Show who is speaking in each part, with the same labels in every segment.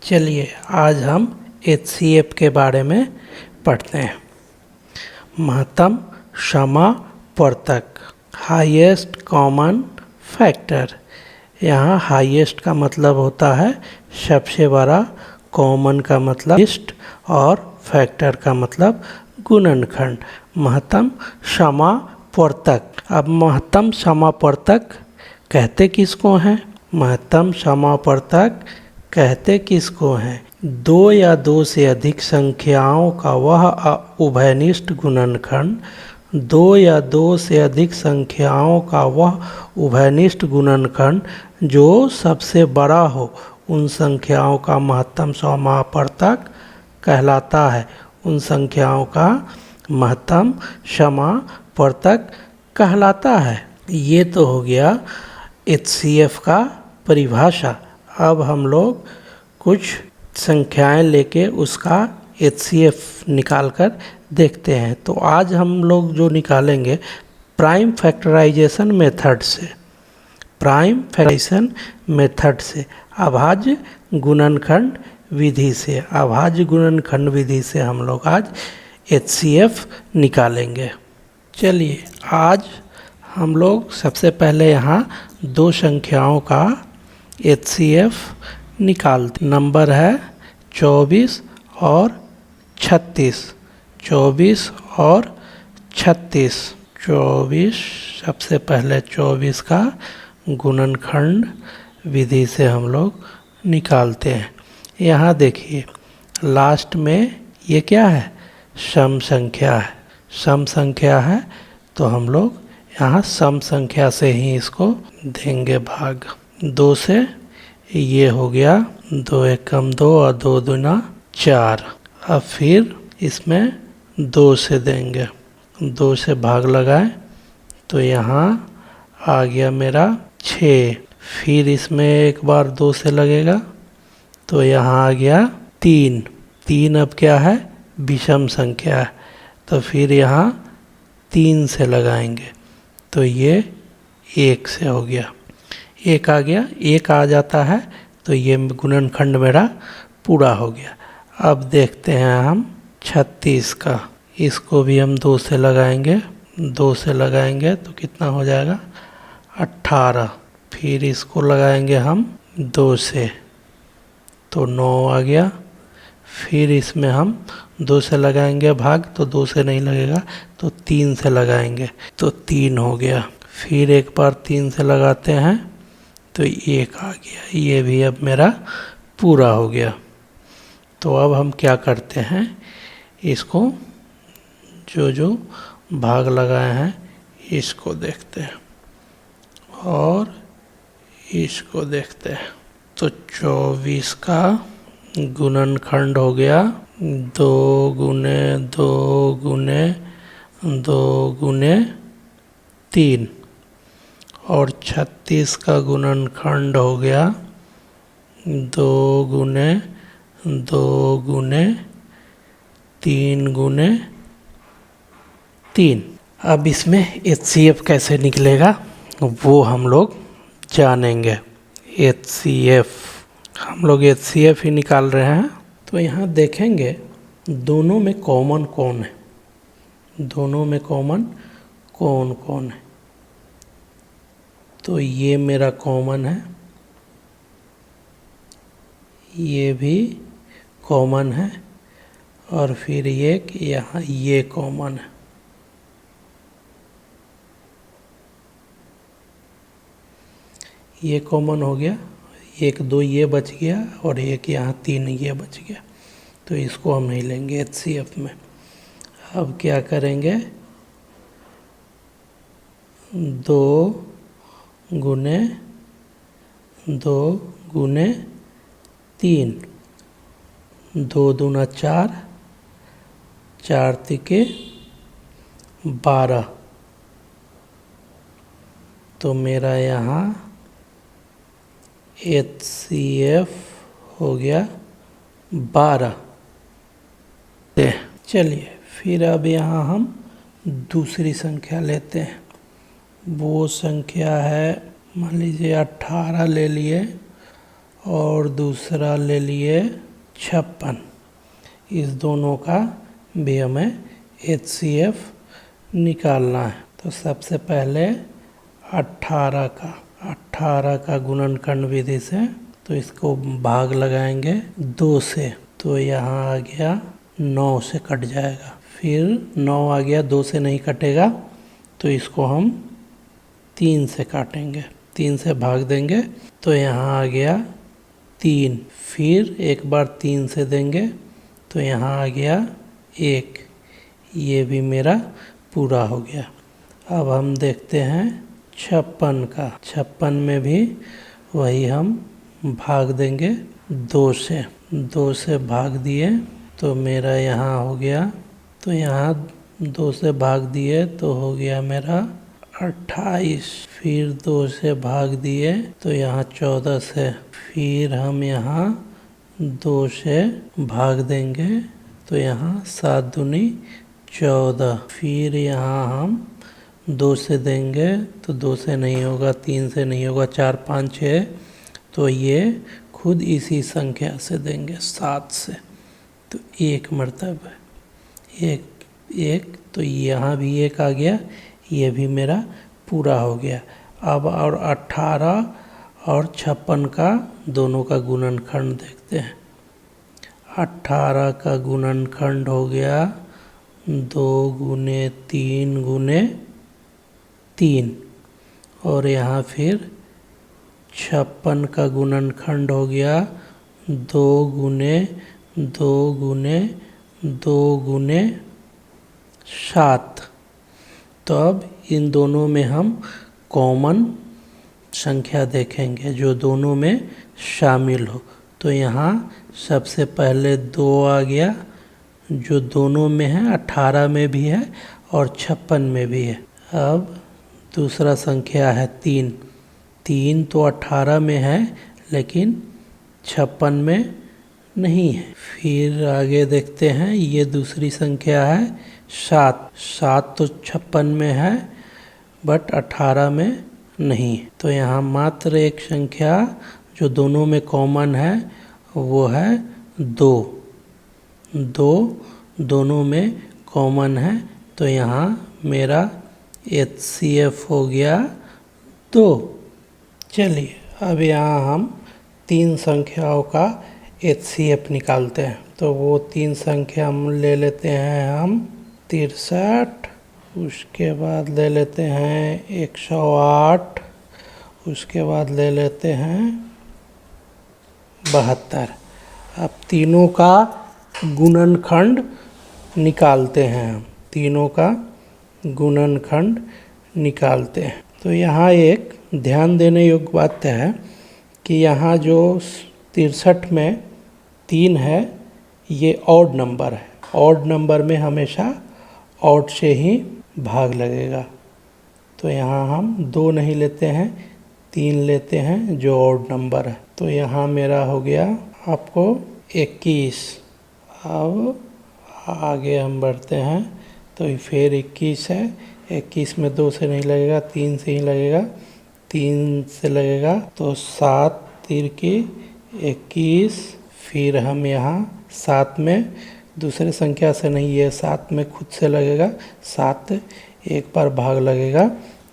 Speaker 1: चलिए आज हम HCF के बारे में पढ़ते हैं। महत्तम समावर्तक, हाईएस्ट कॉमन फैक्टर। यहाँ हाईएस्ट का मतलब होता है सबसे बड़ा, कॉमन का मतलब लिस्ट और फैक्टर का मतलब गुणनखंड। महत्तम समावर्तक। अब महत्तम समावर्तक कहते किसको हैं? महत्तम समावर्तक कहते किसको हैं? दो या दो से अधिक संख्याओं का वह उभयनिष्ठ गुणनखंड, दो या दो से अधिक संख्याओं का वह उभयनिष्ठ गुणनखंड जो सबसे बड़ा हो, उन संख्याओं का महत्तम समावर्तक कहलाता है। उन संख्याओं का महत्तम समावर्तक कहलाता है। ये तो हो गया HCF का परिभाषा। अब हम लोग कुछ संख्याएं लेके उसका HCF निकाल कर देखते हैं। तो आज हम लोग जो निकालेंगे प्राइम फैक्टराइजेशन मेथड से, प्राइम फैक्टराइजेशन मेथड से, अभाज्य गुणनखंड विधि से, अभाज्य गुणनखंड विधि से हम लोग आज HCF निकालेंगे। चलिए आज हम लोग सबसे पहले यहाँ दो संख्याओं का HCF निकालते। नंबर है 24 और 36। 24 और 36। 24, सबसे पहले 24 का गुणनखंड विधि से हम लोग निकालते हैं। यहाँ देखिए लास्ट में ये क्या है? सम संख्या है। सम संख्या है तो हम लोग यहाँ सम संख्या से ही इसको देंगे भाग। 2 से ये हो गया 2 एकम 2 और 2 दूना 4। अब फिर इसमें 2 से देंगे, 2 से भाग लगाए तो यहाँ आ गया मेरा 6। फिर इसमें एक बार 2 से लगेगा तो यहाँ आ गया 3। 3 अब क्या है? विषम संख्या है तो फिर यहाँ 3 से लगाएंगे तो ये 1 से हो गया। 1 आ गया, 1 आ जाता है तो ये गुणनखंड मेरा पूरा हो गया। अब देखते हैं हम 36 का। इसको भी हम 2 से लगाएंगे, 2 से लगाएंगे तो कितना हो जाएगा? 18। फिर इसको लगाएंगे हम 2 से तो 9 आ गया। फिर इसमें हम 2 से लगाएंगे भाग तो 2 से नहीं लगेगा तो 3 से लगाएंगे तो 3 हो गया। फिर एक बार 3 से लगाते हैं तो 1 आ गया। ये भी अब मेरा पूरा हो गया। तो अब हम क्या करते हैं, इसको जो जो भाग लगाए हैं इसको देखते हैं और इसको देखते हैं। तो 24 का गुणनखंड हो गया 2 गुने 2 गुने 2 गुने 3 और 36 का गुणनखंड हो गया 2 गुने 2 गुने 3 गुने 3। अब इसमें HCF कैसे निकलेगा वो हम लोग जानेंगे। HCF हम लोग HCF ही निकाल रहे हैं। तो यहाँ देखेंगे दोनों में कॉमन कौन है, दोनों में कॉमन कौन कौन है। तो ये मेरा कॉमन है, ये भी कॉमन है और फिर यहाँ ये कॉमन है। ये कॉमन हो गया, 1 2 ये बच गया और एक यहाँ 3 ये बच गया। तो इसको हम नहीं लेंगे HCF में। अब क्या करेंगे, 2 गुने 2 गुने 3, 2 दूना 4, 4 तिके 12। तो मेरा यहाँ HCF हो गया 12। चलिए फिर अब यहाँ हम दूसरी संख्या लेते हैं। वो संख्या है, मान लीजिए 18 ले लिए और दूसरा ले लिए 56। इस दोनों का भी हमें HCF निकालना है। तो सबसे पहले 18 का गुणनखंड विधि से, तो इसको भाग लगाएंगे 2 से, तो यहाँ आ गया 9 से कट जाएगा। फिर 9 आ गया, 2 से नहीं कटेगा, तो इसको हम 3 से काटेंगे, 3 से भाग देंगे, तो यहाँ आ गया 3। फिर एक बार 3 से देंगे, तो यहाँ आ गया 1। ये भी मेरा पूरा हो गया। अब हम देखते हैं 56 का। 56 में भी वही हम भाग देंगे 2 से। 2 से भाग दिए तो मेरा यहाँ हो गया, तो यहाँ 2 से भाग दिए तो हो गया मेरा 28। फिर 2 से भाग दिए तो यहाँ 14 से, फिर हम यहाँ 2 से भाग देंगे तो यहाँ 7 दूनी 14। फिर यहाँ हम 2 से देंगे तो 2 से नहीं होगा, 3 से नहीं होगा, 4 5 6, तो ये खुद इसी संख्या से देंगे 7 से। तो 1 मरतबा 1, तो यहाँ भी 1 आ गया, ये भी मेरा पूरा हो गया। अब और 18 और 56 का दोनों का गुणनखंड देखते हैं। 18 का गुणनखंड हो गया 2 गुने 3 गुने 3, और यहाँ फिर 56 का गुणनखंड हो गया 2 गुने 2 गुने 2 गुने 7। तो अब इन दोनों में हम कॉमन संख्या देखेंगे जो दोनों में शामिल हो। तो यहाँ सबसे पहले 2 आ गया, जो दोनों में है, 18 में भी है और 56 में भी है। अब दूसरा संख्या है 3। 3 तो 18 में है लेकिन 56 में नहीं है। फिर आगे देखते हैं, ये दूसरी संख्या है 7। 7 तो 56 में है बट 18 में नहीं। तो यहाँ मात्र एक संख्या जो दोनों में कॉमन है वो है 2। 2 दोनों में कॉमन है, तो यहाँ मेरा HCF हो गया 2। चलिए अब यहाँ हम 3 संख्याओं का HCF निकालते हैं। तो वो 3 संख्या हम ले लेते हैं, हम 63, उसके बाद ले लेते हैं 108, उसके बाद ले लेते हैं 72। अब तीनों का गुणनखंड निकालते हैं, हम तीनों का गुणनखंड निकालते हैं। तो यहाँ एक ध्यान देने योग्य बात है कि यहाँ जो 63 में 3 है ये ऑड नंबर है। ऑड नंबर में हमेशा ऑड से ही भाग लगेगा। तो यहाँ हम 2 नहीं लेते हैं, 3 लेते हैं जो ऑड नंबर है। तो यहाँ मेरा हो गया आपको 21। अब आगे हम बढ़ते हैं, तो फिर 21 है। 21 में 2 से नहीं लगेगा, 3 से ही लगेगा, 3 से लगेगा तो 7 3 की 21। फिर हम यहाँ 7 में दूसरे संख्या से नहीं, ये 7 में खुद से लगेगा, 7 एक बार भाग लगेगा,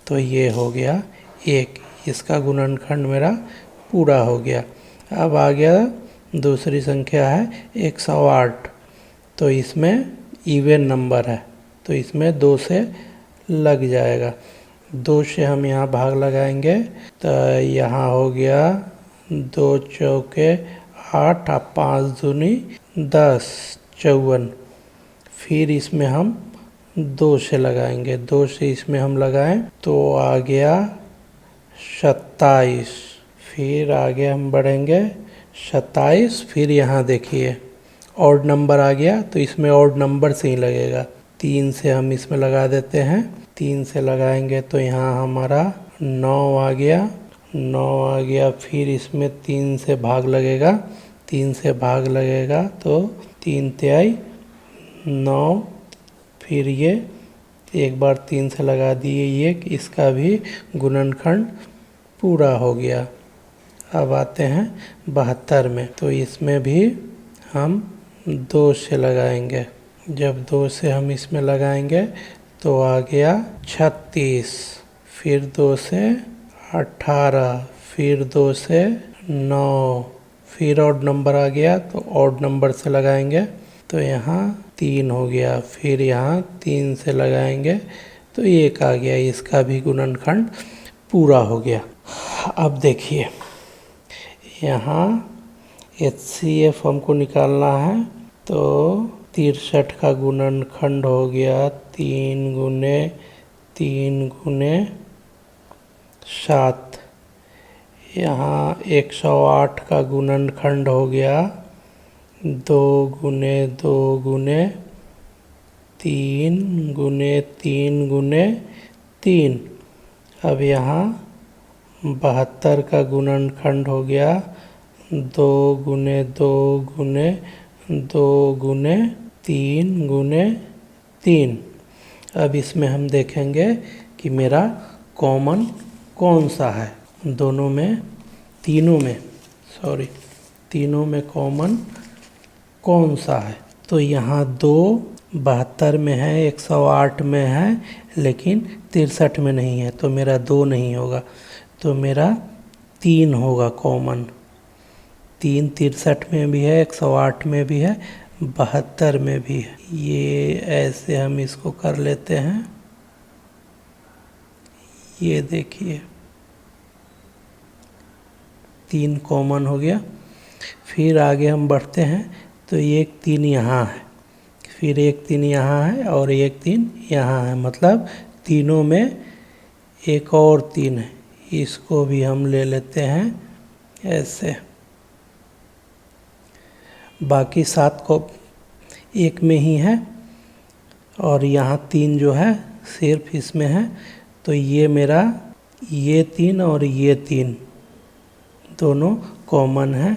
Speaker 1: तो ये हो गया 1। इसका गुणनखंड मेरा पूरा हो गया। अब आ गया दूसरी संख्या है 108। तो इसमें इवन नंबर है, तो इसमें 2 से लग जाएगा। 2 से हम यहाँ भाग लगाएंगे, तो यहाँ हो गया 2 चौके 8 और 5 दूनी 10, 54। फिर इसमें हम 2 से लगाएंगे, 2 से इसमें हम लगाएं तो आ गया 27। फिर आगे हम बढ़ेंगे 27। फिर यहाँ देखिए ऑड नंबर आ गया, तो इसमें ऑड नंबर से ही लगेगा। 3 से हम इसमें लगा देते हैं, 3 से लगाएंगे तो यहाँ हमारा 9 आ गया, 9 आ गया। फिर इसमें 3 से भाग लगेगा, 3 से भाग लगेगा तो 3 तिहाई 9। फिर ये एक बार 3 से लगा दिए, ये इसका भी गुणनखंड पूरा हो गया। अब आते हैं 72 में, तो इसमें भी हम 2 से लगाएंगे। जब 2 से हम इसमें लगाएंगे तो आ गया 36, फिर 2 से 18, फिर 2 से 9, फिर ऑड नंबर आ गया तो ऑड नंबर से लगाएंगे तो यहाँ 3 हो गया, फिर यहाँ 3 से लगाएंगे तो 1 आ गया, इसका भी गुणनखंड पूरा हो गया। अब देखिए यहाँ HCF हमको निकालना है, तो 63 का गुणनखंड हो गया 3 गुने 3 गुने 7। यहाँ 108 का गुणनखंड हो गया 2 गुने 2 गुने 3 गुने 3 गुने 3। अब यहाँ 72 का गुणनखंड हो गया 2 गुने 2 गुने 2 गुने 3 गुने 3। अब इसमें हम देखेंगे कि मेरा कॉमन कौन सा है दोनों में, तीनों में कॉमन कौन सा है। तो यहाँ 2 72 में है, 108 में है, लेकिन 63 में नहीं है, तो मेरा 2 नहीं होगा, तो मेरा 3 होगा कॉमन। 3 63 में भी है, 108 में भी है, 72 में भी है। ये ऐसे हम इसको कर लेते हैं, ये देखिए 3 कॉमन हो गया। फिर आगे हम बढ़ते हैं तो 1 3 यहाँ है, फिर 1 3 यहाँ है और 1 3 यहाँ है, मतलब तीनों में एक और 3 है। इसको भी हम ले लेते हैं ऐसे। बाकी 7 को 1 में ही है और यहाँ 3 जो है सिर्फ इसमें है, तो ये मेरा ये 3 और ये 3 दोनों कॉमन है,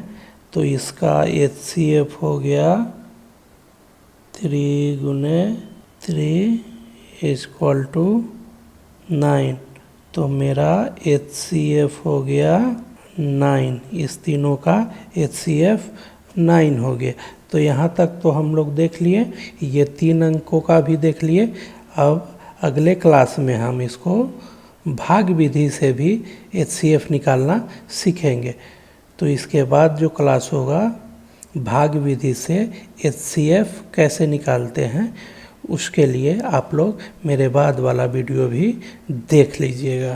Speaker 1: तो इसका HCF हो गया 3 गुने 3 इक्वल टू 9। तो मेरा HCF हो गया 9, इस तीनों का HCF 9 हो गया। तो यहाँ तक तो हम लोग देख लिए, ये 3 अंकों का भी देख लिए। अब अगले क्लास में हम इसको भाग विधि से भी HCF निकालना सीखेंगे। तो इसके बाद जो क्लास होगा भाग विधि से HCF कैसे निकालते हैं, उसके लिए आप लोग मेरे बाद वाला वीडियो भी देख लीजिएगा।